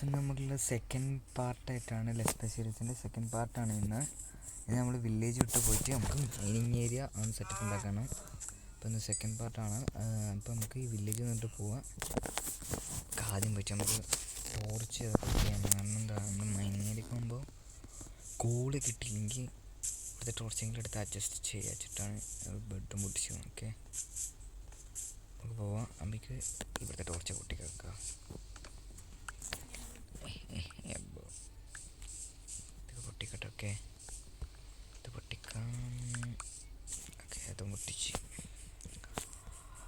അപ്പം നമ്മളുള്ള second പാർട്ടായിട്ടാണ് ലെസ്പ സീരീസിൻ്റെ second പാർട്ടാണ് ഇന്ന്. ഇത് നമ്മൾ വില്ലേജ് വിട്ട് പോയിട്ട് നമുക്ക് മൈനിങ് ഏരിയ ഒന്ന് സെറ്റപ്പ് ഉണ്ടാക്കണം. അപ്പോൾ ഇന്ന് സെക്കൻഡ് പാർട്ടാണ്. അപ്പോൾ നമുക്ക് ഈ വില്ലേജ് നിന്നിട്ട് പോവാം. ആദ്യം പറ്റി നമുക്ക് ടോർച്ച് ഇതൊക്കെ ചെയ്യണം. കാരണം എന്താ, നമ്മൾ മൈനിങ് ഏരിയക്ക് പോകുമ്പോൾ കോള് കിട്ടിയില്ലെങ്കിൽ ഇവിടുത്തെ ടോർച്ചെങ്കിലും എടുത്ത് അഡ്ജസ്റ്റ് ചെയ്യുക വെച്ചിട്ടാണ് ബെഡും പൊട്ടിച്ചു. ഓക്കെ, നമുക്ക് പോവാം. അമ്മയ്ക്ക് ഇവിടുത്തെ ടോർച്ച് പൊട്ടി കേൾക്കുക. ഇതൊക്കെ പൊട്ടിക്കട്ടെ. ഓക്കെ, ഇത് പൊട്ടിക്കാം. ഓക്കെ, അത് പൊട്ടിച്ച്.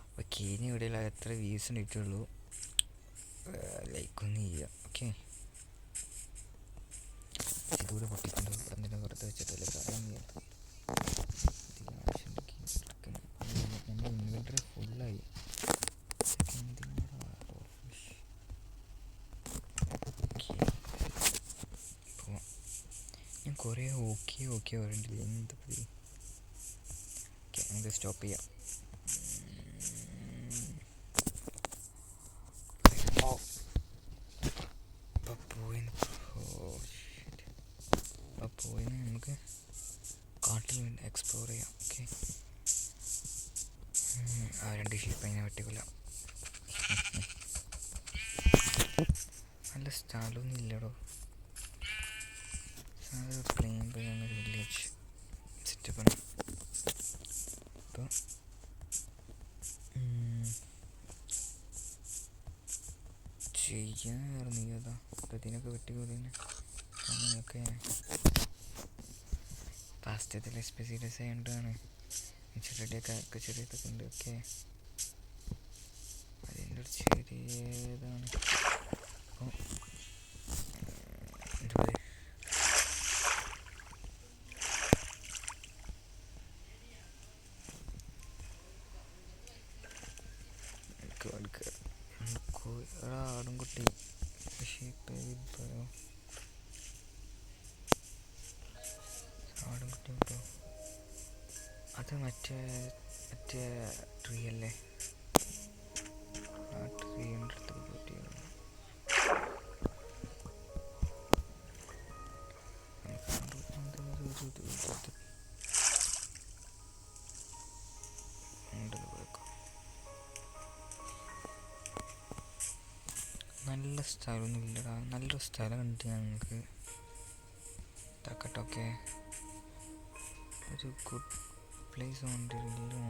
അപ്പോൾ കീഞ്ഞ വീഡിയോയിൽ എത്ര വ്യൂസ് ഇട്ടിട്ടുള്ളൂ, ലൈക്കൊന്നും ചെയ്യുക. ഓക്കെ, ഇതുകൂടെ പൊട്ടിക്കണ്ടോ? എന്തിനാ പുറത്ത് വെച്ചിട്ടല്ലേ കാര്യം. നമ്മുടെ ഇൻവെർട്ടർ ഫുള്ളായി. ഞാൻ കുറേ ഓക്കെ പറയണ്ടില്ല. എന്ത് പതി. ഓക്കെ, നമുക്ക് സ്റ്റോപ്പ് ചെയ്യാം. പോയി നമുക്ക് കാട്ടിൽ എക്സ്പ്ലോർ ചെയ്യാം. ഓക്കെ, ആ രണ്ട് ഷീപ്പ് അതിനെ വെട്ടിക്കൊല്ലാം. നല്ല സ്ഥലമൊന്നും ഇല്ലടോ. പ്ലെയിൻ ഒരു വില്ലേജ് സെറ്റപ്പാണ്. അപ്പോൾ ചെയ്യാറുണ്ട്. അതാ ഇതിനൊക്കെ വെട്ടിക്കൊല്ലുന്നെ. അങ്ങനെയൊക്കെ ഫാസ്റ്റത്തെ ലെസ്പ സീരീസ് ആയതുകൊണ്ടാണ് ചെറിയൊക്കെ ചെറിയതൊക്കെ ഉണ്ട്. ഓക്കെ, അതിൻ്റെ ഒരു ചെറിയതാണ്. അപ്പോൾ ആടും കുട്ടി ആടും കുട്ടി കിട്ടോ? അത് മറ്റേ ട്രീ അല്ലേ? ആ ട്രീൻ്റെ അടുത്ത് പോയിട്ട് നല്ല സ്ഥലമൊന്നും ഇല്ലടാ. നല്ലൊരു സ്ഥലം കണ്ടിട്ട് ഞങ്ങൾക്ക് ഇതാക്കട്ടെ. ഓക്കെ, ഒരു ഗുഡ് പ്ലേസ് കൊണ്ടിരിക്കുന്നു.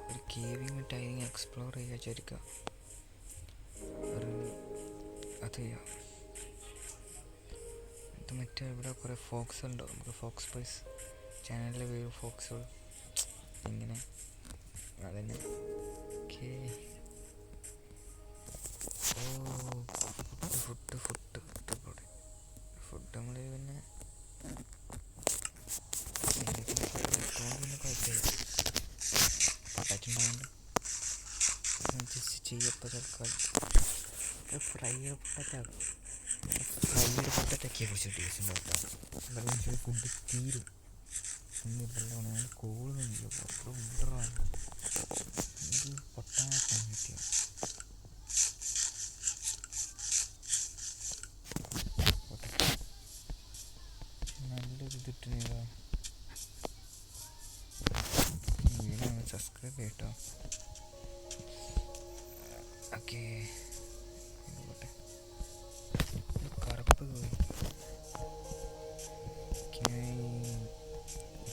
ഒരു കേവിങ് ടൈമിങ് എക്സ്പ്ലോർ ചെയ്യുക വിചാരിക്കുക. ഒരു അത് ചെയ്യാം. ഇത് മറ്റേ ഇവിടെ കുറേ ഫോക്സ് ഉണ്ടോ? നമുക്ക് ഫോക്സ് പ്രൈസ് ചാനലിലെ പേര് ഫോക്സുകൾ ഇങ്ങനെ അതന്നെ. ഓക്കെ, ഫുഡ് നമ്മൾ പിന്നെ പട്ടാച്ചുണ്ടാകുന്നുണ്ട്. ജസ്റ്റ് ചെയ്യപ്പോൾ തൽക്കാലം ഫ്രൈഡ് പൊട്ടറ്റൊക്കെ കുറച്ച് ടേസ്റ്റ് ഉണ്ടാവും. ഫുഡ് തീരും. ഒന്നും കോളുന്നില്ല. പൊട്ടാനൊക്കെ പറ്റിയ നല്ലൊരു ഇതിട്ടാ. സബ്സ്ക്രൈബ് ചെയ്യട്ടോ. ഓക്കെ, പോട്ടെ. കറുപ്പ് പോയി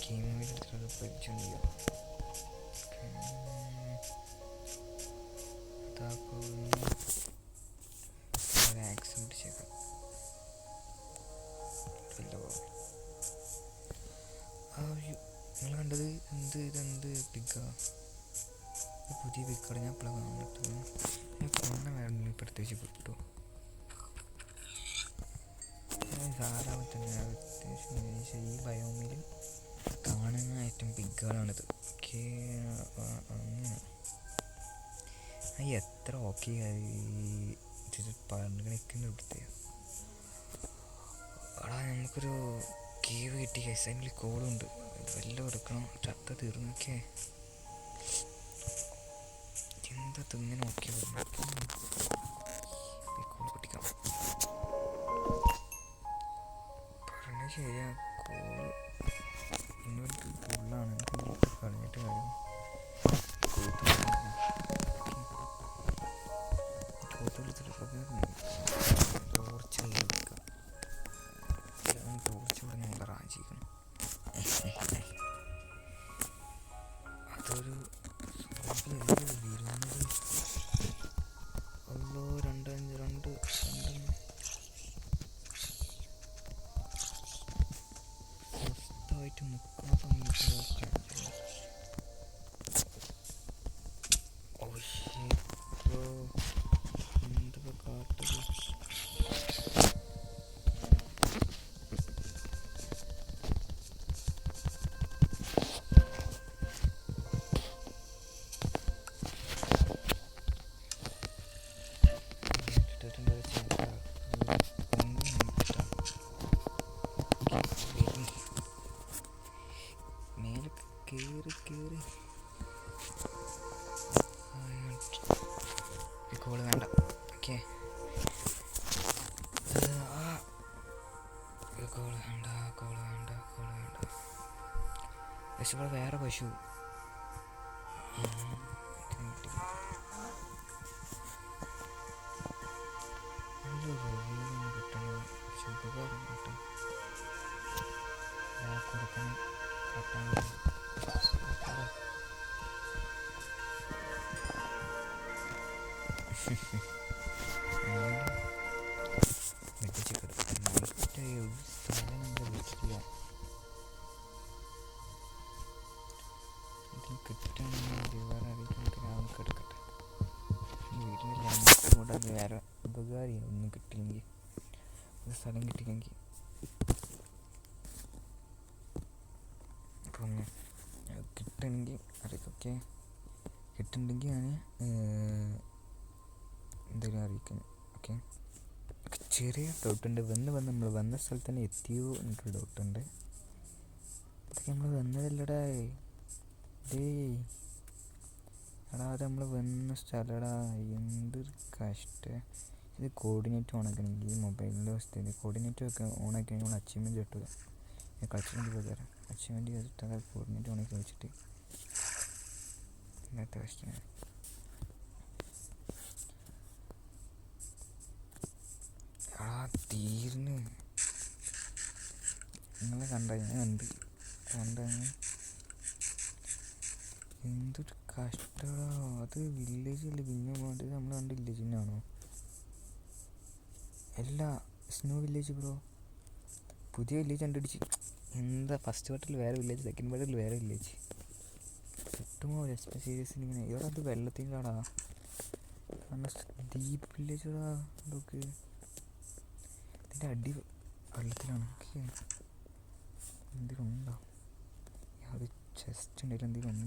ഗെയിം പഠിച്ചുകൊണ്ടിരിക്കുക. ആക്സിഡന്റ് പിടിച്ചേക്കാം. നിങ്ങൾ കണ്ടത് ഇതെന്ത് പിഗ്ഗാ? പുതിയ പിഗ്ഗാണ്. ഞാൻ എപ്പോഴാണ് കാണുന്നത്? ഞാൻ കൊന്ന വേണമെങ്കിൽ പ്രത്യേകിച്ച് കിട്ടും. സാധാരണ തന്നെ അത്യാവശ്യം ഈ ബയോമിൽ കാണുന്ന ഐറ്റം പിഗ്ഗുകളാണിത്. ഓക്കെ, അങ്ങനെ എത്ര ഓക്കെ ഇത് പറഞ്ഞു നിൽക്കുന്ന ഇവിടുത്തെ. അവിടെ നമുക്കൊരു കേവ് കിട്ടി. അതിൽ കോളുണ്ട്. ഇത് വല്ലതും എടുക്കണം. ചത്ത തീർന്നൊക്കെ എന്താ തിങ്ങനെ നോക്കിയത്. ശരിയാ കോൾ ഇൻവെർട്ടർ ഫുള്ളാണ് കളഞ്ഞിട്ട് കാര്യം ടോർച്ച് എടുക്കാം ടോർച്ച് ഇവിടെ ഞങ്ങൾ റാഞ്ചിക്കണം അതൊരു വരുന്നത് ഉള്ളൂ 2 സ്വസ്ഥമായിട്ട് മുക്കാൻ സമയത്ത് എന്തൊക്കെ കാട്ടത് കേറി കോള് വേണ്ട. ഓക്കെ കോള് വേണ്ട. പക്ഷെ ഇവിടെ വേറെ പശു കിട്ടണം. ഉപകാരം കിട്ടും കൊടുക്കണം കട്ടാൻ വെട്ടിച്ച് കിടക്കും സ്ഥലം വെച്ചിട്ടില്ല. ഇതിൽ കിട്ടുകയാണെങ്കിൽ വേറെ ആരെങ്കിലും നമുക്ക് എടുക്കട്ടെ. വീടിൻ്റെ ലെങ്ത് കൂടെ അത് വേറെ ഉപകാരം ഒന്നും കിട്ടില്ലെങ്കിൽ ഒരു സ്ഥലം കിട്ടിയെങ്കിൽ അപ്പം കിട്ടണമെങ്കിൽ അറിയിക്കൊക്കെ കിട്ടുന്നുണ്ടെങ്കിൽ ഞാൻ എന്തെങ്കിലും അറിയിക്കുന്നു. ഓക്കെ ചെറിയ ഡൗട്ടുണ്ട്. നമ്മൾ വന്ന സ്ഥലത്ത് തന്നെ എത്തിയോ എന്നൊരു ഡൗട്ടുണ്ട്. ഇതൊക്കെ നമ്മൾ വന്നതല്ലടാ എടാ അത് നമ്മൾ വന്ന സ്ഥലടാ. എന്തൊരു കഷ്ടം. ഇത് കോർഡിനേറ്റ് ഓണാക്കണമെങ്കിൽ ഈ മൊബൈലിൻ്റെ അവസ്ഥയിൽ കോർഡിനേറ്റ് ഒക്കെ ഓണാക്കി നമ്മൾ അച്ചീവ്മെൻറ്റ് കിട്ടുക. കളിച്ചിട്ടുണ്ട് പ്രകാരം അച്ചീവ്മെൻറ്റ് ചെയ്തിട്ട് കോർഡിനേറ്റ് ഓണാക്കി വെച്ചിട്ട് ഇന്നത്തെ കഷ്ടമാണ്. തീർന്ന് നിങ്ങളെ കണ്ട ഞാൻ കണ്ട എന്തൊരു കഷ്ടമാ. അത് വില്ലേജ് അല്ലേ പിന്നെ പോകേണ്ടത്. നമ്മൾ കണ്ട വില്ലേജ് തന്നെയാണോ? അല്ല സ്നോ വില്ലേജ് ബ്രോ. പുതിയ വില്ലേജ് കണ്ടുപിടിച്ച്. എന്താ ഫസ്റ്റ് പാർട്ടിൽ വേറെ വില്ലേജ്, സെക്കൻഡ് പാർട്ടിൽ വേറെ വില്ലേജ് കിട്ടുമോ? എക്സ്പെക്ട് സീരീസിൽ ഇങ്ങനെ ഇവിടെ അത് വെള്ളത്തിലാടാ. ഡീപ്പ് വില്ലേജാ ഇതൊക്കെ. ഇതിൻ്റെ അടി വെള്ളത്തിലാണ്. ഓക്കെ എന്തെങ്കിലും ഉണ്ടോ? അത് ചെസ്റ്റ് ഉണ്ടെങ്കിൽ എന്തെങ്കിലും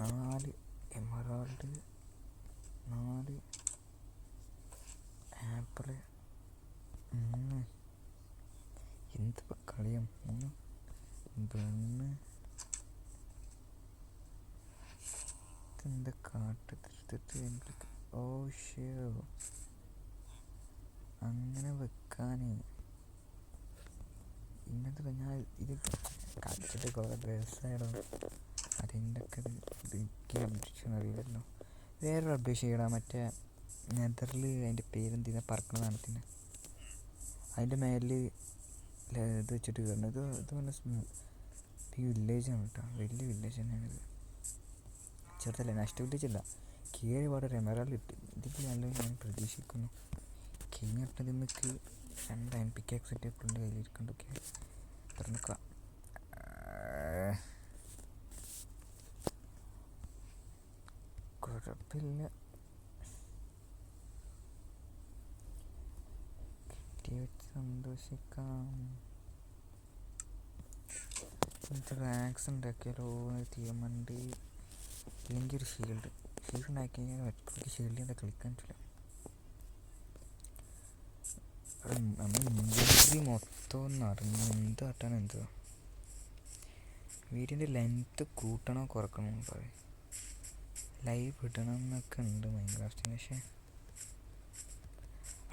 4 എമറാൾഡ് 4 ആപ്പിള് എന്തിപ്പോൾ കളിയാം 3 ബണ്ണ്. ഇതെന്താ കാട്ടെടുത്തിട്ട് ഓ ഷോ അങ്ങനെ വെക്കാനേ. ഇന്നത്തെ ഞാൻ ഇത് കളിച്ചിട്ട് കുറേ ദിവസമായിടോ. അതിൻ്റെ ഒക്കെ അറിയില്ലല്ലോ. വേറൊരു അപ്ഡേറ്റ് ചെയ്യണം. മറ്റേ നെതറിൽ അതിൻ്റെ പേരെന്തിനാ പറക്കണ സാധനത്തിന് അതിൻ്റെ മേലിൽ ഇത് വെച്ചിട്ട് കയറണം. ഇത് നല്ല വില്ലേജാണ് കേട്ടോ. വലിയ വില്ലേജ് തന്നെയാണിത്. ചെറുതല്ല, നെക്സ്റ്റ് വില്ലേജ് അല്ല. കീഴ് പാടെ എമറാൾഡ് ഇതിപ്പോൾ നല്ലത് ഞാൻ പ്രതീക്ഷിക്കുന്നു. കഴിഞ്ഞിട്ട് നമുക്ക് 2 പിക്കാക്സ് സെറ്റ് കൊണ്ട് കയ്യിലിരിക്കണ്ടൊക്കെ തുറന്നിക്കാം. കുഴപ്പമില്ല, കിട്ടി വെച്ച് സന്തോഷിക്കാം. ഇത് റാക്സ് ഉണ്ടാക്കിയാലോ തീരുമാനമുണ്ട്. ഇല്ലെങ്കിൽ ഒരു ഷീൽഡ് ഉണ്ടാക്കി കഴിഞ്ഞാൽ ഒറ്റയ്ക്ക് ഷീൽഡ് ചെയ്താൽ കളിക്കാൻ പറ്റില്ല. നമ്മൾ ഇൻവെൻറ്ററി മൊത്തം നിറഞ്ഞു. എന്ത് കാട്ടാൻ എന്തോ. വീടിൻ്റെ ലെങ്ത്ത് കൂട്ടണോ കുറക്കണോ പറയും. ലൈവ് ഇടണം എന്നൊക്കെ ഉണ്ട് മൈൻക്രാഫ്റ്റിന്. പക്ഷേ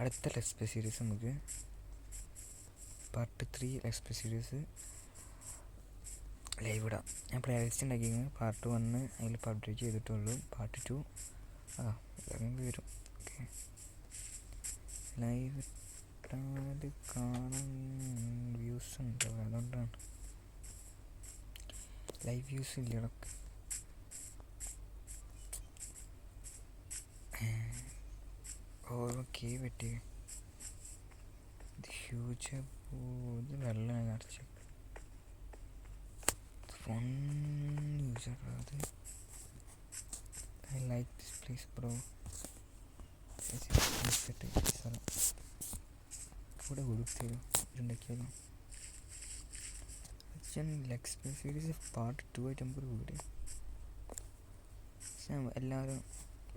അടുത്ത ലെറ്റ്സ് പ്ലേ സീരീസ് നമുക്ക് പാർട്ട് 3 എക്സ്പ്രസ് സീരീസ് ലൈവ് ഇടാം. ഞാൻ പ്ലേലിസ്റ്റ് ഉണ്ടാക്കിയെങ്കിൽ പാർട്ട് 1 അതിൽ പബ്ലിഷ് ചെയ്തിട്ടുള്ളൂ. പാർട്ട് 2 ഇറങ്ങി വരും. ഓക്കെ, ലൈവ് ഇട്ടാൽ കാണാൻ വ്യൂസ് ഉണ്ടോ? അതുകൊണ്ടാണ് ലൈവ് വ്യൂസ് ഇല്ല. ഇടക്ക് ഓക്കെ പറ്റി ഹ്യൂജ് ഇത് വെള്ളം നിറച്ച് ഫോൺ യൂസ് ആക്കാതെ. I like this place bro. ഇവിടെ കൊടുത്തോ ഉണ്ടാക്കിയാലോ? എക്സ്പ്രസ് സീരീസ് പാർട്ട് 2 ആയിട്ട് നമുക്കൊരു വീട് എല്ലാവരും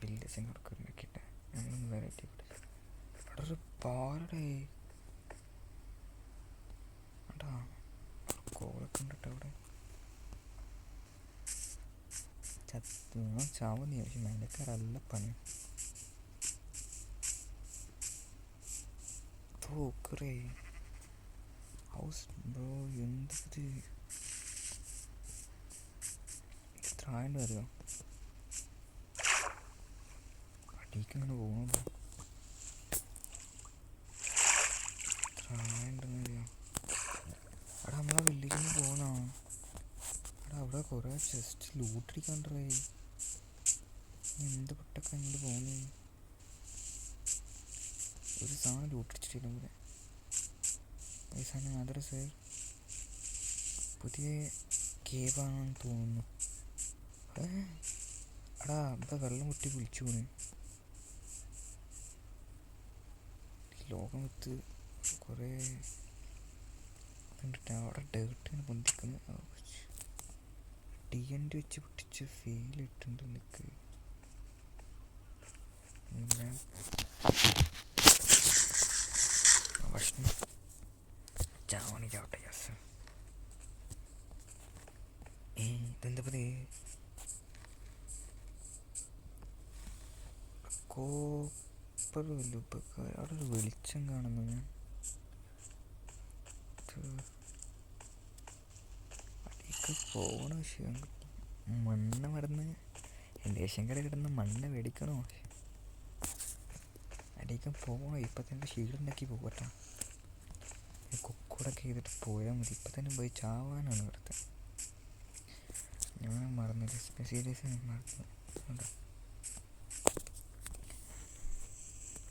വില്ലേജ് നടക്കും ഉണ്ടാക്കിയിട്ട് നമ്മളൊന്ന് വെറൈറ്റി കൊടുക്കും. അവിടെ ഒരു പാറടേ അടാ കോളൊക്കെ ഉണ്ടിട്ട് അവിടെ ചാവുന്ന പക്ഷെ മേലക്കാരല്ല പണി തോക്കറേ ഹൗസ് ബ്രോ. എന്ത് എത്ര ആയിട്ട് അറിയോ? അടിക്ക് ഇങ്ങനെ പോകുന്നു. എത്ര ആയിട്ടുണ്ടെന്ന് അറിയാം. അവിടെ നമ്മളെ വില്ലേജിൽ നിന്ന് പോകുന്നോ? അവിടെ കുറേ ജസ്റ്റ് ലൂട്ടടിക്കാണ്ടേ. എന്ത് പെട്ടൊക്കെ അങ്ങോട്ട് പോകുന്നു? ഒരു സാധനം ലൂട്ടടിച്ചിട്ടില്ല ഇവിടെ. ഈ സാധനം അതർ സൈഡ് പുതിയ കേവാണെന്ന് തോന്നുന്നു. എടാ ഇവിടെ വെള്ളം പൊട്ടി കുളിച്ചു പോണ്. ലോകം വിത്ത് കുറേ കണ്ടിട്ട് അവിടെ ഡേർട്ടിങ്ങനെ പൊന്തിക്കുന്നു. TNT വെച്ച് പൊട്ടിച്ച് ഫെയിലിട്ടുണ്ട്. നിൽക്ക് ഭക്ഷണം ചാവണിക്കാവട്ടെ. ഗ്യാസ് ഇതെന്താ പതി കോപ്പർ വല്ലുപ്പക്കാർ. അവിടെ ഒരു വെളിച്ചം കാണുന്നു. ഞാൻ അടിയൊക്കെ പോകണ വിഷയം. മണ്ണ് മറന്ന് റേഷൻ കടയിൽ കിടന്ന് മണ്ണ് മേടിക്കണോ? അടിയൊക്കെ പോകണോ? ഇപ്പം തന്നെ ഷീൽഡുണ്ടാക്കി പോകട്ടെ. കുക്കൂടൊക്കെ ചെയ്തിട്ട് പോയാൽ മതി. ഇപ്പം തന്നെ പോയി ചാവാനാണ് ഇവിടുത്തെ. ഞാൻ മറന്നില്ല. സീരിയസ് മറന്നു.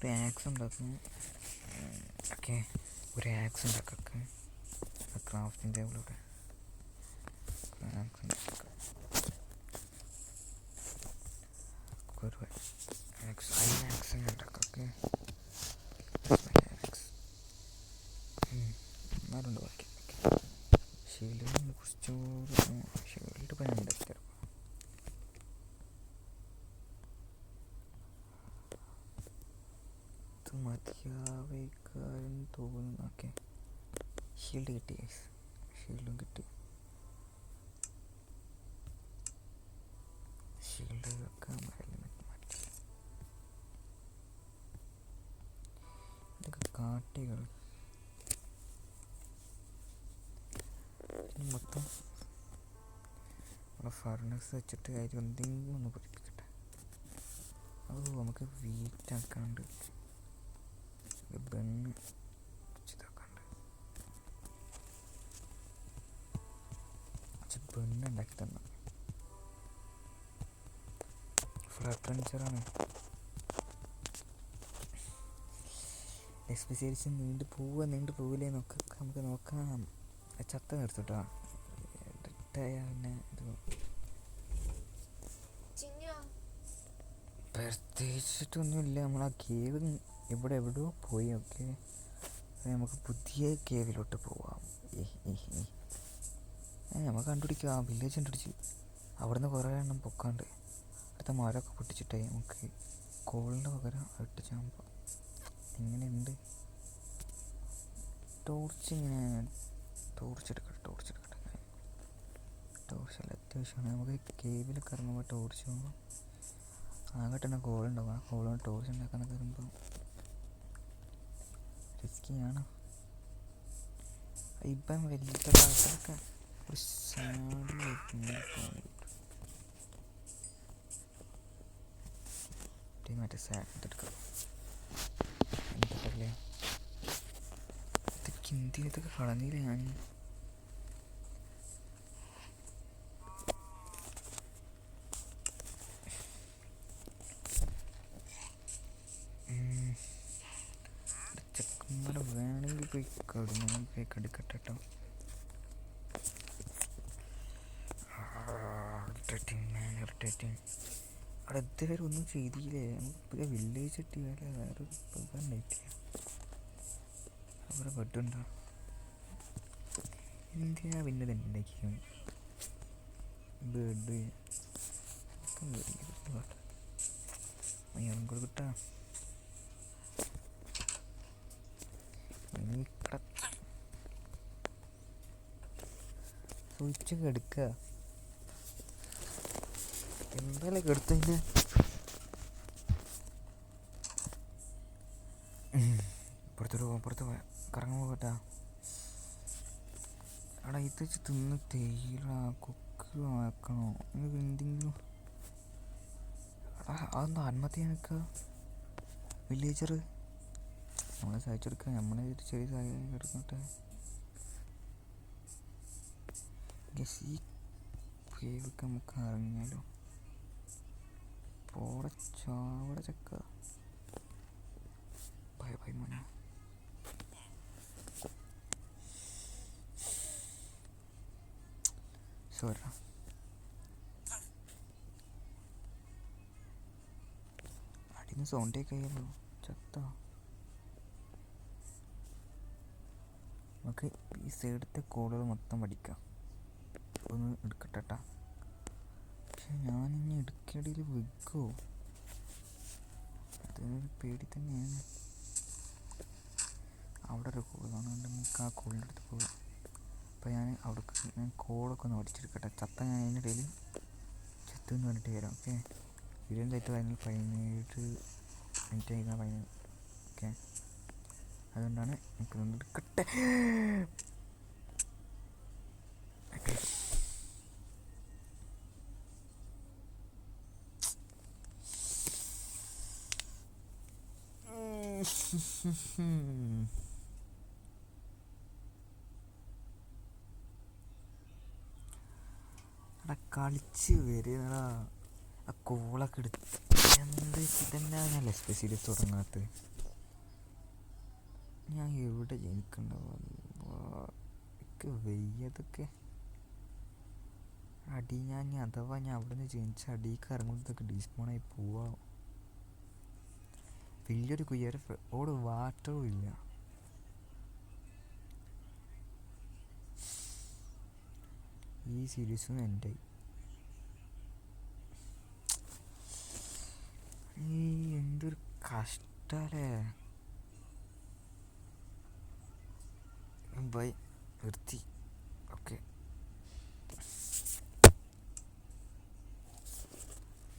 ഒരു ആക്സ് ഉണ്ടാക്കുന്നു. ഓക്കെ, ഒരു ആക്സ് ഉണ്ടാക്കാം. ക്രാഫ്റ്റിംഗ് ടേബിളൊക്കെ ആക്സ് ഉണ്ടാക്കാം. ഒരു ആക്സ് ഐനാക്സ് ഉണ്ടാക്കാം. ഓക്കെ, എന്നാലുണ്ട് ബാക്കി. ഷീൽഡിനെ കുറിച്ചോട് ഷീൽഡ് ഇപ്പം ഞാൻ ഉണ്ടാക്കിത്തരാം. ഇത് മതിയാവേക്കാരെന്ന് തോന്നുന്നു. ഓക്കെ, ഷീൽഡ് കിട്ടി. ഷീൽഡും കിട്ടി. ഷീൽഡ് വെക്കാൻ ഹെൽമെറ്റ് മാറ്റി. ഇതൊക്കെ കാട്ടികൾ. മൊത്തം അവിടെ ഫർണസ് വെച്ചിട്ട് അതിൽ എന്തെങ്കിലും ഒന്ന് പിടിപ്പിക്കട്ടെ. അത് നമുക്ക് വീറ്റാക്കാണ്ട് ബണ്ണ് ഇതാക്കാണ്ട് ബണ്ണ് ഉണ്ടാക്കി തന്ന ഫർണിച്ചറാണ്. എക്സ്പെഷ്യലിച്ച് നീണ്ടു പോവില്ലേ എന്നൊക്കെ നമുക്ക് നോക്കാം. ചത്ത നിർത്തിട്ടാ പിന്നെ ഇത് പ്രത്യേകിച്ചിട്ടൊന്നുമില്ല. നമ്മൾ ആ കേവ് ഇവിടെ എവിടെയോ പോയി. ഓക്കെ, നമുക്ക് പുതിയ കേവിലോട്ട് പോവാം. നമുക്ക് കണ്ടുപിടിക്കുക. ആ വില്ലേജ് കണ്ടുപിടിച്ച് അവിടുന്ന് കുറേ എണ്ണം പൊക്കാണ്ട് അടുത്ത മരമൊക്കെ പൊട്ടിച്ചിട്ടേ നമുക്ക് കോളിൻ്റെ പകരം ഇട്ടിച്ചാകുമ്പോൾ എങ്ങനെയുണ്ട്? ടോർച്ചെടുക്കട്ടെ. ടോർച്ചല്ല അത്യാവശ്യമാണ്. നമുക്ക് കേവിലൊക്കെ ഇറങ്ങുമ്പോൾ ടോർച്ച് പോകുമ്പോൾ ആകട്ടെ തന്നെ കോളുണ്ടാവും. ആ കോളുകൊണ്ട് ടോർച്ച് ഉണ്ടാക്കാൻ കയറുമ്പോൾ റിസ്ക്കിയാണ്. ഇപ്പം വലിയ ആൾക്കാരൊക്കെ ഒരു മറ്റേ സാറ്റെടുക്കാം. എന്തൊക്കെ ഇതൊക്കെ എന്തിനൊക്കെ കളഞ്ഞില്ല ഞാൻ. ചെക്കന്മാരെ വേണമെങ്കിൽ പോയി കടുങ്ങാൻ പോയി കടുക്കട്ടെ കേട്ടോ. അവിടെ ഇതുവരെ ഒന്നും ചെയ്തില്ലേ. നമുക്ക് വില്ലേജ് കിട്ടിയാലേ വേറെ ഉണ്ടായിട്ടില്ല. അവിടെ ബെഡുണ്ടോ? എന്തിനാ പിന്നെ തന്നെ ഉണ്ടാക്കിയാണ് ബെഡ് അയ്യാളും കൂടെ കിട്ടാ. സൂചിച്ച് കെടുക്കുക. എന്തായാലും കെടുത്തതിൻ്റെ പുറത്ത് പോയാ കറങ്ങാൻ പോകട്ടാ. അവിടെ ഇത് വെച്ച് തിന്ന് തേയില കൊക്ക് ആക്കണോ എന്തെങ്കിലും. അതൊന്നും ആത്മഹത്യ നിൽക്കുക. വില്ലേജർ നമ്മളെ സഹായിച്ചെടുക്കുക. നമ്മളെ ചെറിയ സഹായം എടുക്കട്ടെ. ഈ വേവൊക്കെ നമുക്ക് അറിഞ്ഞാലോ. പോടെ ചാവടെ ചക്ക ഭയ ഭയ മോനെ. സോറി അടിന്ന് സൗണ്ടേ കഴിയല്ലോ. ചത്ത നമുക്ക് ഈ സൈഡത്തെ കോളുകൾ മൊത്തം പഠിക്കാം. ഒന്ന് എടുക്കട്ടെ. പക്ഷെ ഞാനിനി എടുക്കടിയിൽ വിൽക്കുമോ അതിനൊരു പേടി തന്നെയാണ്. അവിടെ ഒരു കോളാണ്, നമുക്ക് ആ കോളിൻ്റെ അടുത്ത് പോകാം. അപ്പോൾ ഞാൻ കോളൊക്കെ ഒന്ന് പഠിച്ചെടുക്കട്ടെ. ചത്ത ഞാൻ അതിൻ്റെ ഇടയിൽ ചെത്തെന്ന് പറഞ്ഞിട്ട് വരാം. ഓക്കെ, വീഡിയോ ചത്ത് കഴിഞ്ഞാൽ 17 മിനിറ്റ് ആയിരിക്കണം. 17 ഓക്കെ, അതുകൊണ്ടാണ് നമുക്കൊന്ന് എടുക്കട്ടെ. എടാ കളിച്ച് വരികടാ. ആ കോളൊക്കെ എടുത്ത് എന്ത് ഇതന്നെ ഞാൻ ലെസ്പെ സീരീസ് തുടങ്ങാത്തത്. ഞാൻ എവിടെ ജനിക്കണ്ടാവും എനിക്ക് വയ്യതൊക്കെ അടി. ഞാൻ അഥവാ ഞാൻ അവിടെ നിന്ന് ജനിച്ച അടിക്ക് ഇറങ്ങുന്നതൊക്കെ ഡീസ്പോണായി പോവാ. വലിയൊരു കുയ്യാര ഓട് വാട്ടറും ഇല്ല. ഈ സീരീസും എൻ്റെ എന്തൊരു കഷ്ടല്ലേ. ബൈ നിർത്തി. ഓക്കെ,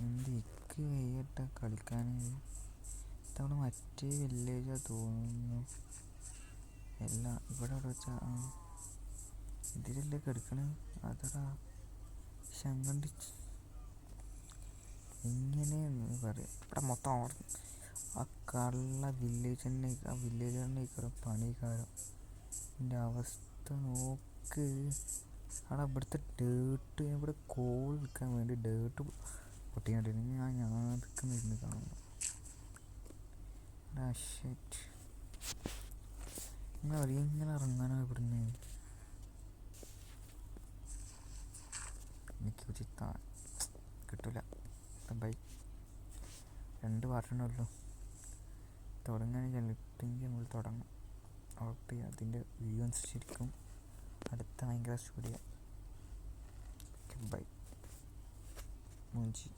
എന്തിക്ക് വയ്യട്ട കളിക്കാൻ. ഇത്തവണ മറ്റേ വില്ലേജാ തോന്നുന്നു. എല്ലാം ഇവിടെ വെച്ചാ ഇതിലല്ലേ കിടക്കണേ. അതടാ ശങ്കണ്ട് എങ്ങനെയെന്ന് പറയാം. ഇവിടെ മൊത്തം ആ കള്ള വില്ലേജ് തന്നെ. ആ വില്ലേജ് തന്നെ ഇക്കറ പണിക്കാരം. എൻ്റെ അവസ്ഥ നോക്ക്. അവിടെ ഇവിടുത്തെ ഡേർട്ട് ഇവിടെ കോൾ വിൽക്കാൻ വേണ്ടി ഡേർട്ട് പൊട്ടിക്കൊണ്ടിരുന്നു. ഞാൻ അതൊക്കെ ഇരുന്ന് കാണുന്നു. നിങ്ങൾ അറിയാം ഇങ്ങനെ ഇറങ്ങാനോ ഇവിടുന്ന്. എനിക്ക് ചിത്താൻ കിട്ടില്ല. ബൈ 2 പാർട്ടേ ഉള്ളൂ. തുടങ്ങുകയാണെങ്കിൽ ചിലപ്പോൾ നമ്മൾ തുടങ്ങും. ഉറപ്പ് അതിൻ്റെ വ്യൂ അനുസരിച്ചിരിക്കും അടുത്ത ഭയങ്കര സ്റ്റുഡിയോ. ബൈ മൂഞ്ചി.